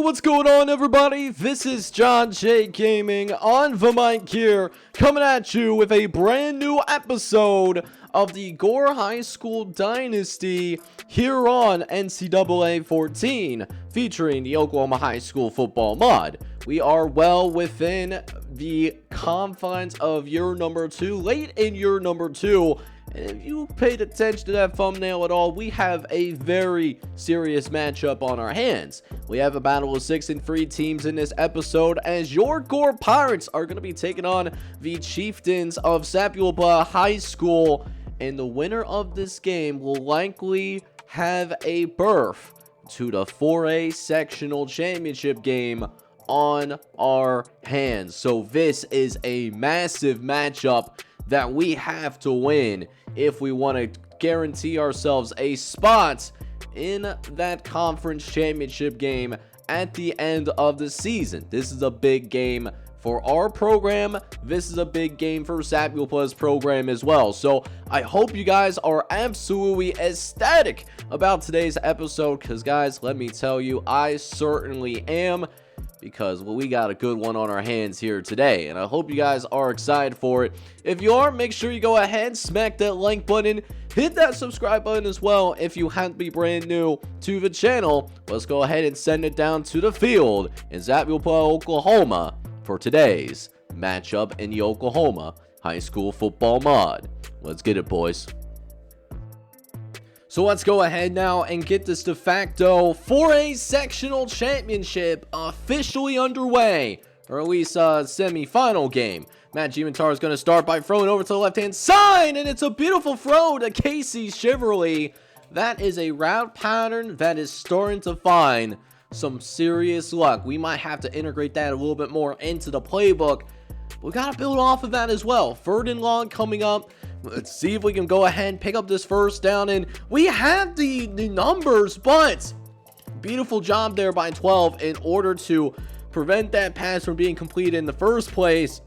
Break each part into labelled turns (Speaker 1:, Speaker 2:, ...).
Speaker 1: what's going on, everybody? This is John J Gaming on the mic here, coming at you with a brand new episode of the Gore High School Dynasty here on NCAA 14, featuring the Oklahoma High School football mod. We are well within the confines of year number 2, late in year number 2. And if you paid attention to that thumbnail at all, we have a very serious matchup on our hands. We have a battle of 6 and 3 teams in this episode, as your Gore Pirates are going to be taking on the Chieftains of Sapulpa High School. And the winner of this game will likely have a berth to the 4A Sectional Championship game on our hands. So this is a massive matchup that we have to win if we want to guarantee ourselves a spot in that conference championship game at the end of the season. This is a big game for our program. This is a big game for Sapulpa's program as well. So I hope you guys are absolutely ecstatic about today's episode, because guys, let me tell you, I certainly am, because we got a good one on our hands here today, and I hope you guys are excited for it. If you are, make sure you go ahead, smack that like button, hit that subscribe button as well if you happen to be brand new to the channel. Let's go ahead and send it down to the field in Sapulpa, Oklahoma for today's matchup in the Oklahoma High School football mod. Let's get it, boys. So let's go ahead now and get this de facto 4A Sectional Championship officially underway, or at least a semi-final game. Matt Gimentar is going to start by throwing over to the left-hand side, and it's a beautiful throw to Casey Shiverly. That is a route pattern that is starting to find some serious luck. We might have to integrate that a little bit more into the playbook. We got to build off of that as well. 3rd and long coming up. Let's see if we can go ahead and pick up this first down. And we have the numbers, but beautiful job there by 12 in order to prevent that pass from being completed in the first place.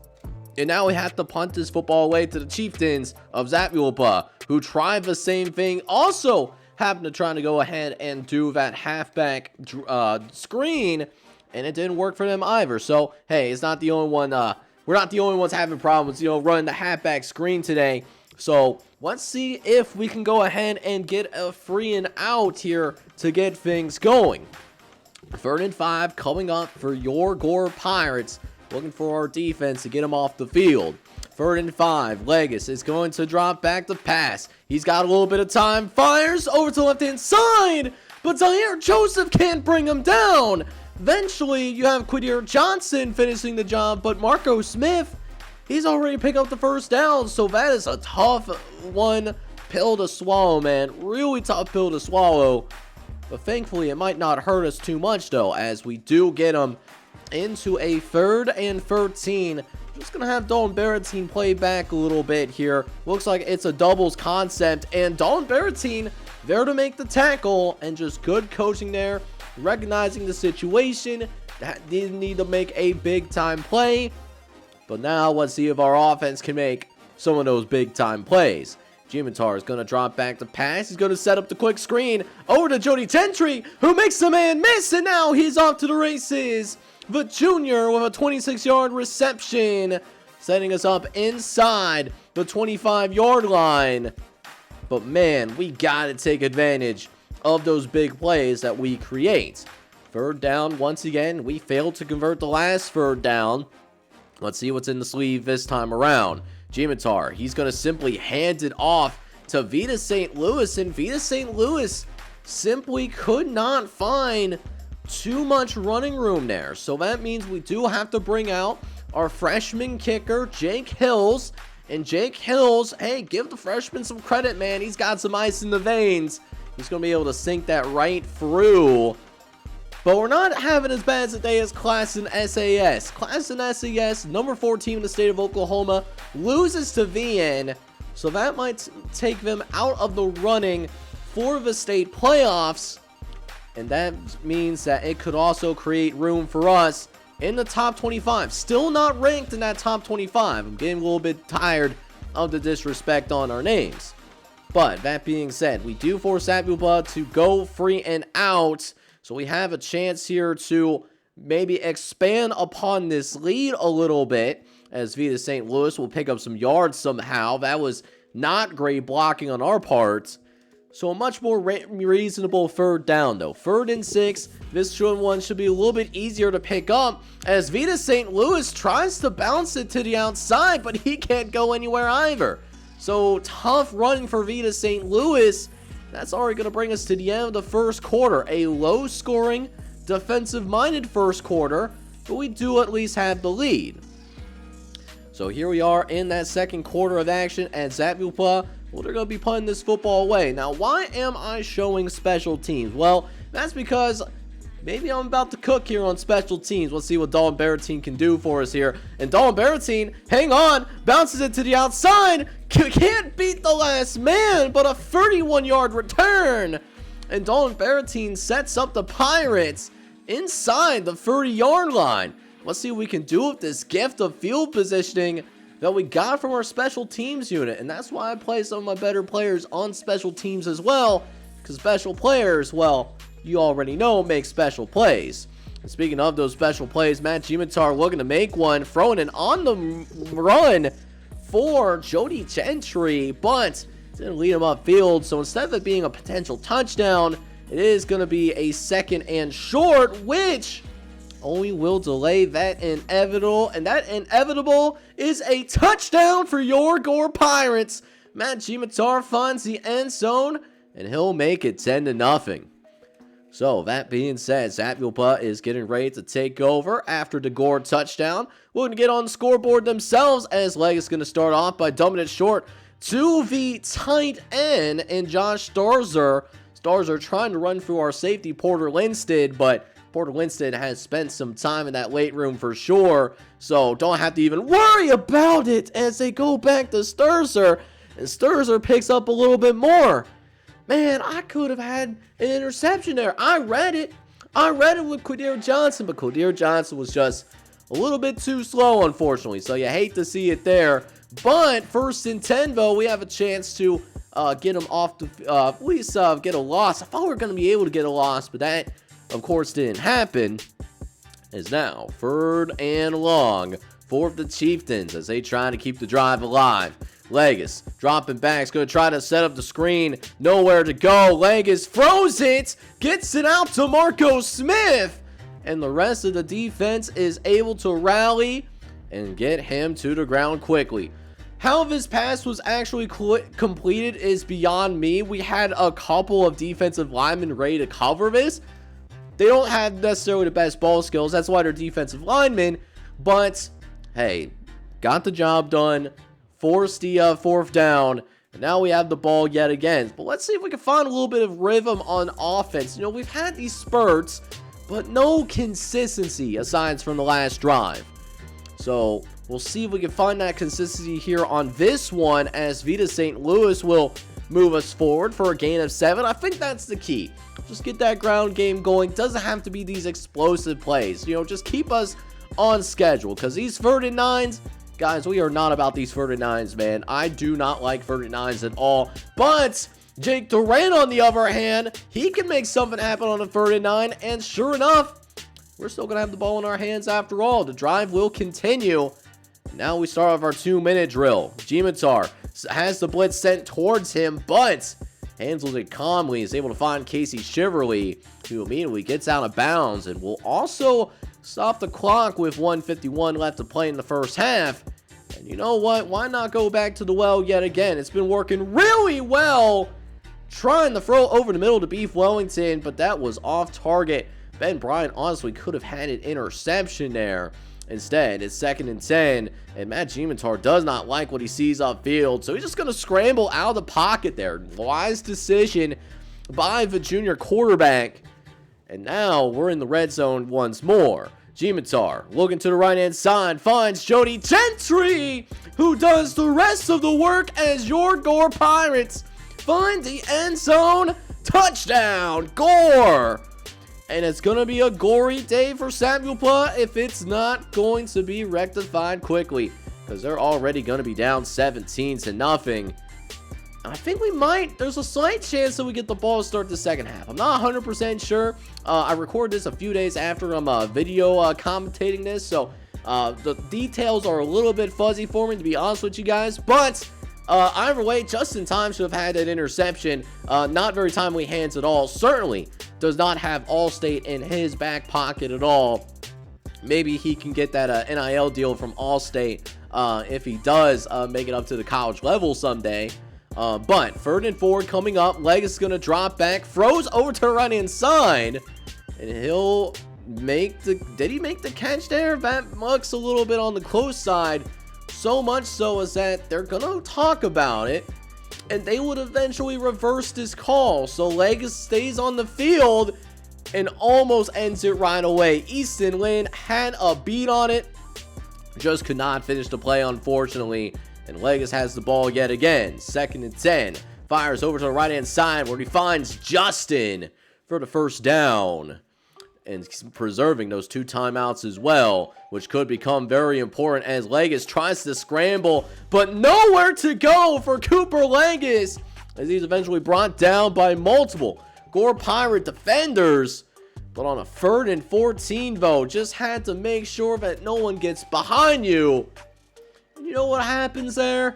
Speaker 1: And now we have to punt this football away to the Chieftains of Sapulpa, who tried the same thing. Also happened to try to go ahead and do that halfback screen, and it didn't work for them either. So, hey, it's not the only one. We're not the only ones having problems, running the halfback screen today. So let's see if we can go ahead and get a free and out here to get things going. 3rd and 5 coming up for your Gore Pirates. Looking for our defense to get them off the field. 3rd and 5. Legis is going to drop back the pass. He's got a little bit of time. Fires over to the left-hand side. But Zaire Joseph can't bring him down. Eventually, you have Quadir Johnson finishing the job, but Marco Smith, he's already picked up the first down. So that is a tough pill to swallow, man. Really tough pill to swallow. But thankfully, it might not hurt us too much, though, as we do get them into a 3rd and 13. Just going to have Dalton Barrettine play back a little bit here. Looks like it's a doubles concept, and Dalton Barrettine there to make the tackle, and just good coaching there. Recognizing the situation, that didn't need to make a big time play, but now let's see if our offense can make some of those big time plays. Gimentar is going to drop back the pass. He's going to set up the quick screen over to Jody Tentry, who makes the man miss, and now he's off to the races. The junior with a 26-yard reception, setting us up inside the 25-yard line. But man, we got to take advantage of those big plays that we create. 3rd down once again. We failed to convert the last 3rd down. Let's see what's in the sleeve this time around. Gimentar, he's going to simply hand it off to Vita St. Louis, and Vita St. Louis simply could not find too much running room there. So that means we do have to bring out our freshman kicker, Jake Hills. And Jake Hills, hey, give the freshman some credit, man. He's got some ice in the veins. He's going to be able to sink that right through. But we're not having as bad as a day as Class in SAS. Class in SAS, number 14 in the state of Oklahoma, loses to VN. So that might take them out of the running for the state playoffs. And that means that it could also create room for us in the top 25. Still not ranked in that top 25. I'm getting a little bit tired of the disrespect on our names. But that being said, we do force Sapulpa to go free and out. So we have a chance here to maybe expand upon this lead a little bit, as Vita St. Louis will pick up some yards somehow. That was not great blocking on our part. So a much more reasonable third down, though. 3rd and 6. This one should be a little bit easier to pick up, as Vita St. Louis tries to bounce it to the outside, but he can't go anywhere either. So tough running for Vita St. Louis. That's already going to bring us to the end of the first quarter. A low-scoring, defensive-minded first quarter, but we do at least have the lead. So here we are in that second quarter of action, and Zapulpa, well, they're going to be punting this football away. Now, why am I showing special teams? Well, that's because maybe I'm about to cook here on special teams. Let's see what Dalton Barrettine can do for us here. And Dalton Barrettine, hang on, bounces it to the outside. Can't beat the last man, but a 31-yard return. And Dalton Barrettine sets up the Pirates inside the 30-yard line. Let's see what we can do with this gift of field positioning that we got from our special teams unit. And that's why I play some of my better players on special teams as well, because special players, well, you already know, make special plays. And speaking of those special plays, Matt Gimatar looking to make one, throwing it on the run for Jody Gentry, but didn't lead him upfield. So instead of it being a potential touchdown, it is going to be a 2nd and short, which only will delay that inevitable, and that inevitable is a touchdown for your Gore Pirates. Matt Gimatar finds the end zone, and he'll make it 10-0. So that being said, Zapulpa is getting ready to take over after the Gore touchdown. We're going to get on the scoreboard themselves, as Leg is going to start off by dumping it short to the tight end and Josh Starzer. Starzer trying to run through our safety, Porter Lindstedt, but Porter Lindstedt has spent some time in that weight room for sure, so don't have to even worry about it as they go back to Sturzer, and Sturzer picks up a little bit more. Man, I could have had an interception there. I read it with Quadir Johnson, but Quadir Johnson was just a little bit too slow, unfortunately, so you hate to see it there. But 1st and 10, though, we have a chance to get him off the, at least get a loss. I thought we were going to be able to get a loss, but that, of course, didn't happen. Is now 3rd and long for the Chieftains as they try to keep the drive alive. Legis dropping back, is going to try to set up the screen. Nowhere to go. Legis throws it, gets it out to Marco Smith, and the rest of the defense is able to rally and get him to the ground quickly. How this pass was actually completed is beyond me. We had a couple of defensive linemen ready to cover this. They don't have necessarily the best ball skills. That's why they're defensive linemen. But, hey, got the job done. Forced the 4th down. And now we have the ball yet again. But let's see if we can find a little bit of rhythm on offense. You know, we've had these spurts, but no consistency aside from the last drive. So we'll see if we can find that consistency here on this one, as Vita St. Louis will move us forward for a gain of 7. I think that's the key. Just get that ground game going. Doesn't have to be these explosive plays. You know, just keep us on schedule, because these 3rd and 9s, guys, we are not about these 3rd and 9s, man. I do not like 3rd and 9s at all. But Jake Duran, on the other hand, he can make something happen on a 3rd and 9, and sure enough, we're still going to have the ball in our hands after all. The drive will continue. Now we start off our 2-minute drill. Gimatar has the blitz sent towards him, but handles it calmly. Is able to find Casey Shiverly, who immediately gets out of bounds, and will also stop the clock with 1:51 left to play in the first half. And you know what? Why not go back to the well yet again? It's been working really well. Trying to throw over the middle to Beef Wellington, but that was off target. Ben Bryant honestly could have had an interception there. Instead, it's 2nd and 10, and Matt Gimatar does not like what he sees upfield, so he's just going to scramble out of the pocket there. Wise decision by the junior quarterback. And now we're in the red zone once more. Gimatar looking to the right-hand side, finds Jody Gentry, who does the rest of the work as your Gore Pirates find the end zone. Touchdown, Gore! And it's going to be a gory day for Zapulpa if it's not going to be rectified quickly, because they're already going to be down 17-0. I think we might. There's a slight chance that we get the ball to start the second half. I'm not 100% sure. I recorded this a few days after I'm video commentating this, so the details are a little bit fuzzy for me, to be honest with you guys. But either way, Justin Time should have had an interception. Not very timely hands at all. Certainly does not have Allstate in his back pocket at all. Maybe he can get that NIL deal from Allstate if he does make it up to the college level someday. But 3rd and 4 coming up. Leg is going to drop back. Throws over to the right-hand side. And he'll make the... Did he make the catch there? That looks a little bit on the close side. So much so as that they're going to talk about it. And they would eventually reverse this call. So Leg stays on the field and almost ends it right away. Easton Lynn had a beat on it. Just could not finish the play, unfortunately. And Legas has the ball yet again. 2nd and 10. Fires over to the right-hand side where he finds Justin for the first down. And preserving those 2 timeouts as well, which could become very important as Legas tries to scramble, but nowhere to go for Cooper Legas, as he's eventually brought down by multiple Gore Pirate defenders. But on a 3rd and 14, though, just had to make sure that no one gets behind you. And you know what happens there?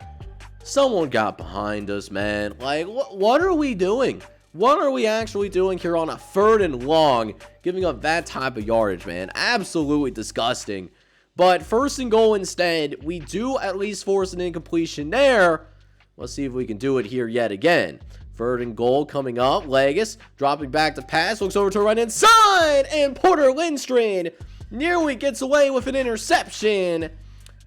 Speaker 1: Someone got behind us, man. Like, what are we doing? What are we actually doing here on a 3rd and long, giving up that type of yardage, man? Absolutely disgusting. But 1st and goal instead, we do at least force an incompletion there. Let's see if we can do it here yet again. 3rd and goal coming up. Legas dropping back to pass. Looks over to the right-hand side. And Porter Lindstrom nearly gets away with an interception.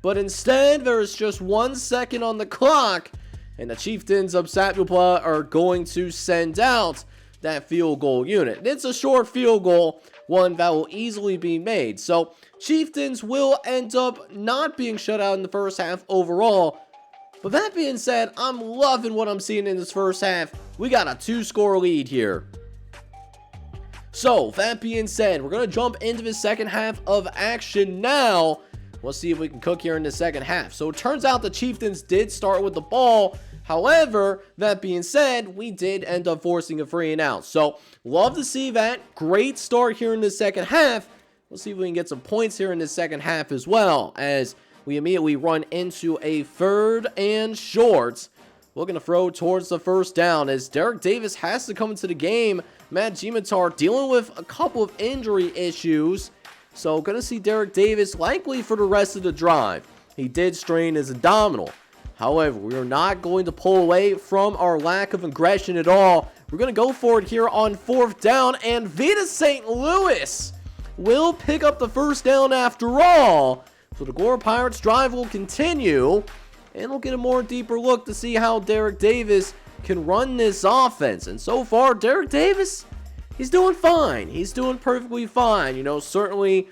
Speaker 1: But instead, there's just 1 second on the clock. And the Chieftains of Sapulpa are going to send out that field goal unit. And it's a short field goal, one that will easily be made. So Chieftains will end up not being shut out in the first half overall. But that being said, I'm loving what I'm seeing in this first half. We got a 2-score lead here. So, that being said, we're going to jump into the second half of action now. Let's see if we can cook here in the second half. So, it turns out the Chieftains did start with the ball. However, that being said, we did end up forcing a 3 and out. So, love to see that. Great start here in the second half. We'll see if we can get some points here in the second half as well, as we immediately run into a 3rd and short. Looking to throw towards the first down as Derek Davis has to come into the game. Matt Gimatar dealing with a couple of injury issues. So going to see Derek Davis likely for the rest of the drive. He did strain his abdominal. However, we are not going to pull away from our lack of aggression at all. We're going to go for it here on 4th down. And Vita St. Louis will pick up the first down after all. So the Gore Pirates drive will continue, and we'll get a more deeper look to see how Derek Davis can run this offense. And so far, Derek Davis, he's doing fine. He's doing perfectly fine. You know, certainly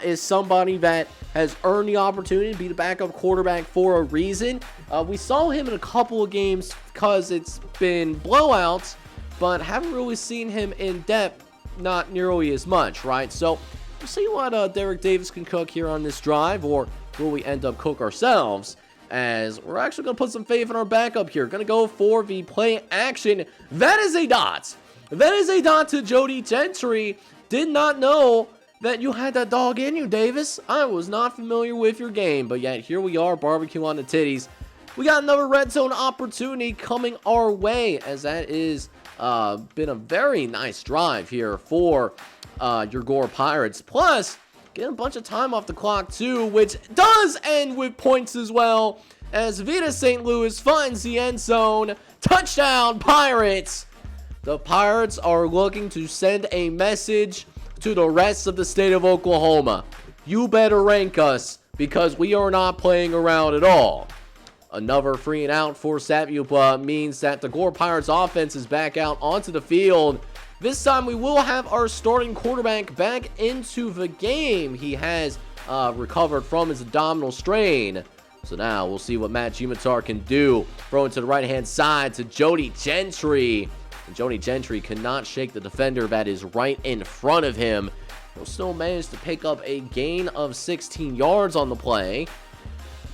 Speaker 1: is somebody that has earned the opportunity to be the backup quarterback for a reason. We saw him in a couple of games because it's been blowouts, but haven't really seen him in depth, not nearly as much, right? So we'll see what Derek Davis can cook here on this drive, or will we end up cook ourselves, as we're actually going to put some faith in our backup here. Going to go for the play action. That is a dot. That is a dot to Jody Gentry. Did not know that you had that dog in you, Davis. I was not familiar with your game, but yet here we are, barbecue on the titties. We got another red zone opportunity coming our way, as that is been a very nice drive here for your Gore Pirates. Plus, getting a bunch of time off the clock too, which does end with points as well, as Vita St. Louis finds the end zone. Touchdown, Pirates! The Pirates are looking to send a message to the rest of the state of Oklahoma. You better rank us, because we are not playing around at all. Another 3 and out for Sapulpa means that the Gore Pirates offense is back out onto the field. This time we will have our starting quarterback back into the game. He has recovered from his abdominal strain. So now we'll see what Matt Gimatar can do. Throwing to the right-hand side to Jody Gentry. And Jody Gentry cannot shake the defender that is right in front of him. He'll still manage to pick up a gain of 16 yards on the play.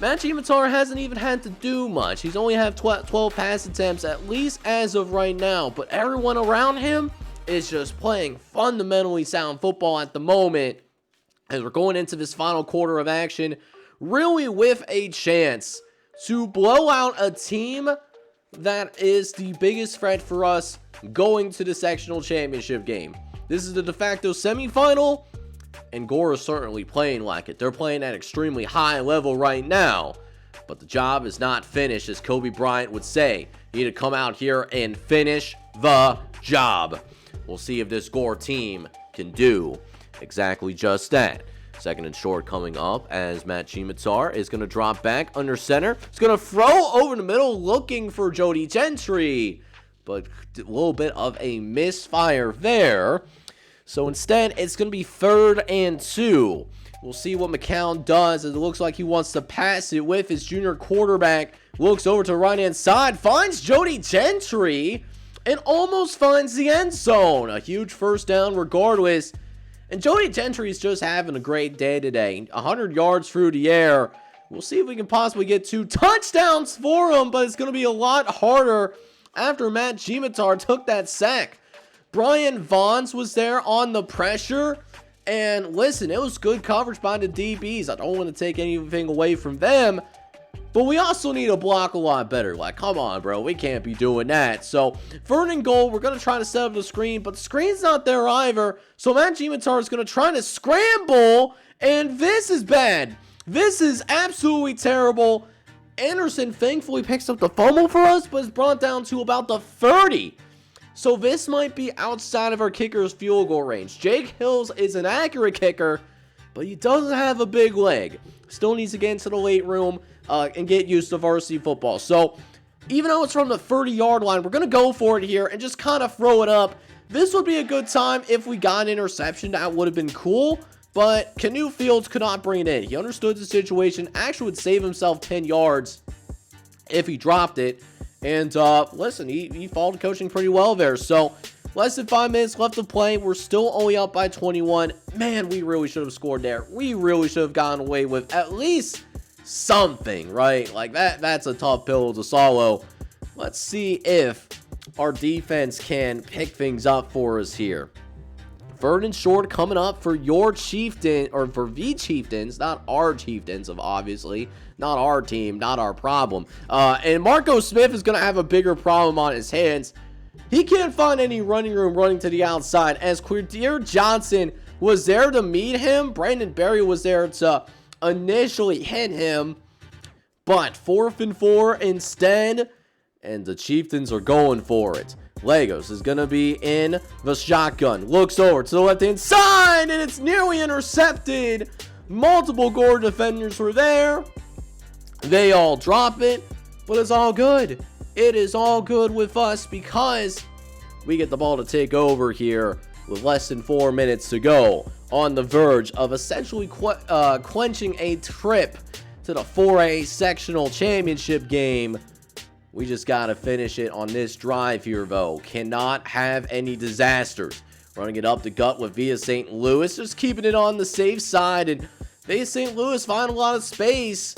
Speaker 1: Matt Gimatar hasn't even had to do much. He's only had 12 pass attempts, at least as of right now. But everyone around him is just playing fundamentally sound football at the moment. As we're going into this final quarter of action, really with a chance to blow out a team that is the biggest threat for us going to the sectional championship game. This is the de facto semifinal, and Gore is certainly playing like it. They're playing at extremely high level right now, but the job is not finished, as Kobe Bryant would say. You need to come out here and finish the job. We'll see if this Gore team can do exactly just that. Second and short coming up as Matt Gimatar is going to drop back under center. He's going to throw over the middle looking for Jody Gentry, but a little bit of a misfire there. So instead, it's going to be 3rd and 2. We'll see what McCown does, as it looks like he wants to pass it with his junior quarterback. Looks over to the right-hand side, finds Jody Gentry, and almost finds the end zone. A huge first down regardless. And Jody Gentry is just having a great day today. 100 yards through the air. We'll see if we can possibly get 2 touchdowns for him, but it's going to be a lot harder after Matt Gimatar took that sack. Brian Vaughns was there on the pressure. And listen, it was good coverage by the DBs. I don't want to take anything away from them, but we also need to block a lot better. Like, come on, bro. We can't be doing that. So, 3rd and goal. We're going to try to set up the screen, but the screen's not there either. So, Matt Gimatar is going to try to scramble, and this is bad. This is absolutely terrible. Anderson thankfully picks up the fumble for us, but it's brought down to about the 30. So, this might be outside of our kicker's field goal range. Jake Hills is an accurate kicker, but he doesn't have a big leg. Still needs to get into the weight room and get used to varsity football. So, even though it's from the 30-yard line, we're going to go for it here and just kind of throw it up. This would be a good time if we got an interception. That would have been cool, but Canoe Fields could not bring it in. He understood the situation, actually would save himself 10 yards if he dropped it. And listen, he followed coaching pretty well there. So, less than 5 minutes left to play. We're still only up by 21. Man, we really should have scored there. We really should have gotten away with at least something, right? Like, that's a tough pill to swallow. Let's see if our defense can pick things up for us here. 3rd and short coming up for your Chieftain, or for the Chieftains, not our Chieftains, obviously. Not our team, not our problem. And Marco Smith is going to have a bigger problem on his hands. He can't find any running room running to the outside, as Quadir Johnson was there to meet him. Brandon Berry was there to initially hit him, but 4th and 4 instead, and the Chieftains are going for it. Lagos is going to be in the shotgun. Looks over to the left-hand side, and it's nearly intercepted. Multiple Gore defenders were there. They all drop it, but it's all good. It is all good with us because we get the ball to take over here with less than 4 minutes to go, on the verge of essentially clinching a trip to the 4A sectional championship game. We just got to finish it on this drive here, though. Cannot have any disasters. Running it up the gut with Via St. Louis, just keeping it on the safe side, and Via St. Louis find a lot of space,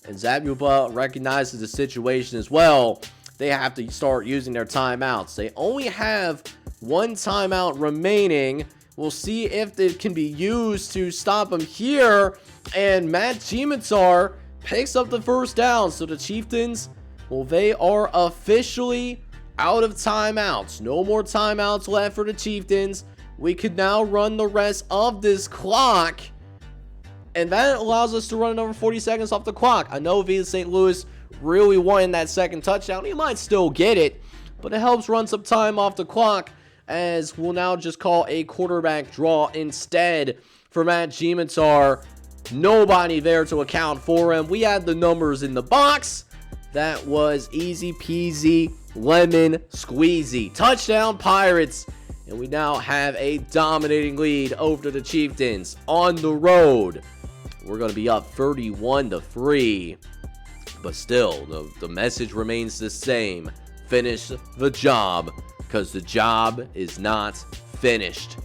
Speaker 1: and Zabuba recognizes the situation as well. They have to start using their timeouts. They only have 1 timeout remaining. We'll see if it can be used to stop them here. And Matt Gimatar picks up the first down. So the Chieftains, well, they are officially out of timeouts. No more timeouts left for the Chieftains. We could now run the rest of this clock. And that allows us to run another 40 seconds off the clock. I know Via St. Louis really wanted that second touchdown. He might still get it, but it helps run some time off the clock, as we'll now just call a quarterback draw instead for Matt Gimatar. Nobody there to account for him. We had the numbers in the box. That was easy peasy, lemon squeezy. Touchdown Pirates. And we now have a dominating lead over the Chieftains on the road. We're going to be up 31-3. But still, the message remains the same. Finish the job, because the job is not finished.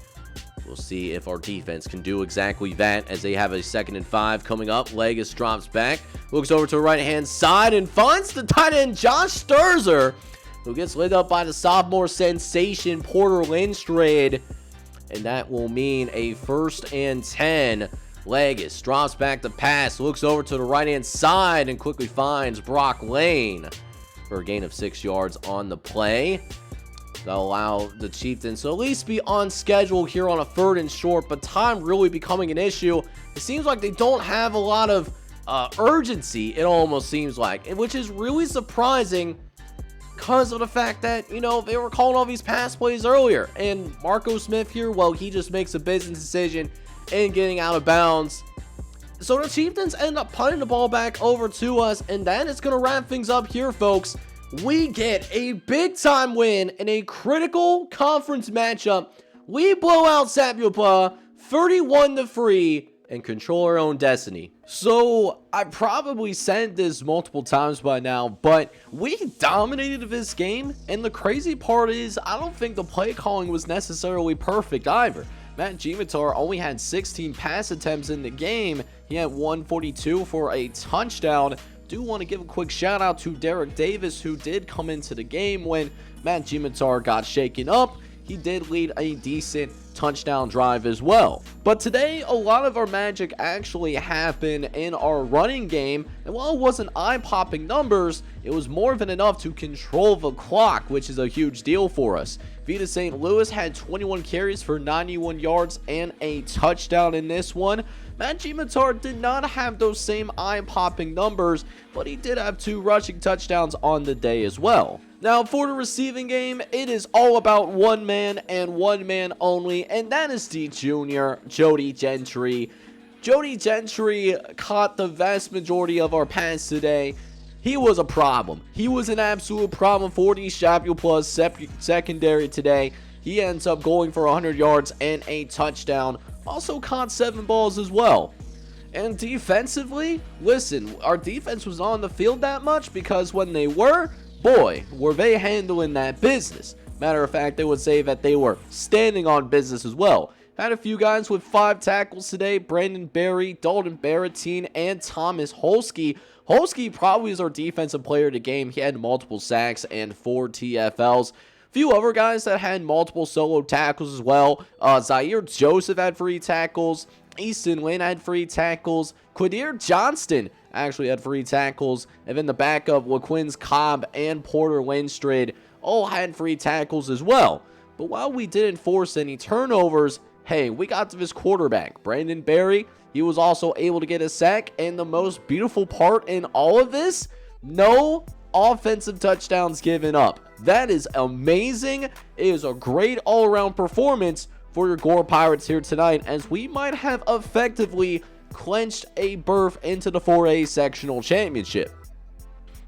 Speaker 1: We'll see if our defense can do exactly that as they have a 2nd and 5 coming up. Legis drops back, looks over to the right-hand side and finds the tight end Josh Sturzer, who gets lit up by the sophomore sensation Porter Lindstrade. And that will mean a 1st and 10. Legis drops back the pass, looks over to the right-hand side and quickly finds Brock Lane for a gain of 6 yards on the play. That'll allow the Chieftains to at least be on schedule here on a 3rd and short, but time really becoming an issue. It seems like they don't have a lot of urgency, it almost seems like, which is really surprising because of the fact that, you know, they were calling all these pass plays earlier. And Marco Smith here, well, he just makes a business decision and getting out of bounds. So the Chieftains end up punting the ball back over to us, and that is going to wrap things up here, folks. We get a big-time win in a critical conference matchup. We blow out Sapulpa 31-3 and control our own destiny. So, I probably said this multiple times by now, but we dominated this game, and the crazy part is I don't think the play calling was necessarily perfect either. Matt Gimitar only had 16 pass attempts in the game. He had 142 for a touchdown. Do want to give a quick shout out to Derek Davis, who did come into the game when Matt Gimitar got shaken up. He did lead a decent touchdown drive as well. But today, a lot of our magic actually happened in our running game, and while it wasn't eye-popping numbers, it was more than enough to control the clock, which is a huge deal for us. Vita St. Louis had 21 carries for 91 yards and a touchdown in this one. Matt Gimitar did not have those same eye-popping numbers, but he did have 2 rushing touchdowns on the day as well. Now, for the receiving game, it is all about one man and one man only, and that is the junior, Jody Gentry. Jody Gentry caught the vast majority of our pass today. He was a problem. He was an absolute problem for the Sapulpa secondary today. He ends up going for 100 yards and a touchdown. Also caught 7 balls as well. And defensively, listen, our defense was on the field that much because when they were, boy, were they handling that business. Matter of fact, they would say that they were standing on business as well. Had a few guys with 5 tackles today. Brandon Berry, Dalton Barrettine, and Thomas Holsky. Holsky probably is our defensive player of the game. He had multiple sacks and 4 TFLs. Few other guys that had multiple solo tackles as well. Zaire Joseph had 3 tackles. Easton Lynn had 3 tackles. Quadir Johnston actually had 3 tackles. And then the backup, LaQuin's Cobb and Porter Lindstrade all had 3 tackles as well. But while we didn't force any turnovers, hey, we got to this quarterback, Brandon Berry. He was also able to get a sack. And the most beautiful part in all of this, no offensive touchdowns given up. That is amazing. It is a great all-around performance for your Gore Pirates here tonight, as we might have effectively clinched a berth into the 4A sectional championship.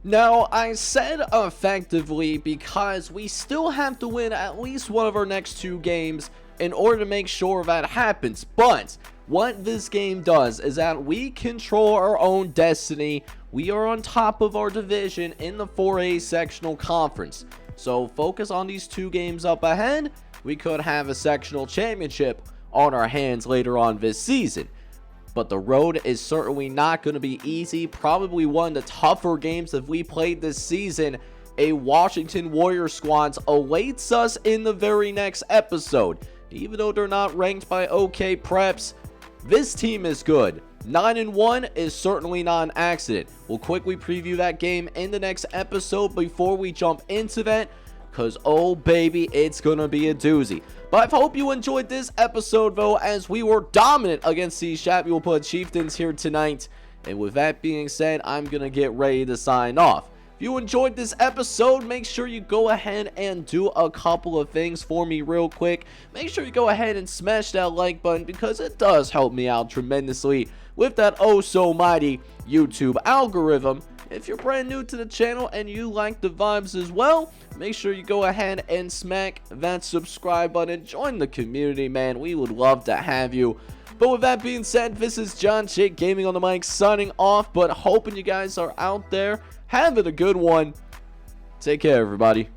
Speaker 1: Now, I said effectively because we still have to win at least one of our next 2 games in order to make sure that happens. But what this game does is that we control our own destiny. We are on top of our division in the 4A sectional conference. So focus on these 2 games up ahead. We could have a sectional championship on our hands later on this season. But the road is certainly not going to be easy. Probably one of the tougher games that we played this season. A Washington Warriors squad awaits us in the very next episode. Even though they're not ranked by OK Preps, this team is good. 9-1 is certainly not an accident. We'll quickly preview that game in the next episode before we jump into that, because oh baby, it's gonna be a doozy. But I hope you enjoyed this episode though, as we were dominant against the Sapulpa Chieftains here tonight. And with that being said, I'm gonna get ready to sign off. If you enjoyed this episode, make sure you go ahead and do a couple of things for me real quick. Make sure you go ahead and smash that like button, because it does help me out tremendously with that oh so mighty YouTube algorithm. If you're brand new to the channel and you like the vibes as well, make sure you go ahead and smack that subscribe button. Join the community, man. We would love to have you. But with that being said, this is John Chick Gaming on the mic signing off, but hoping you guys are out there having a good one. Take care, everybody.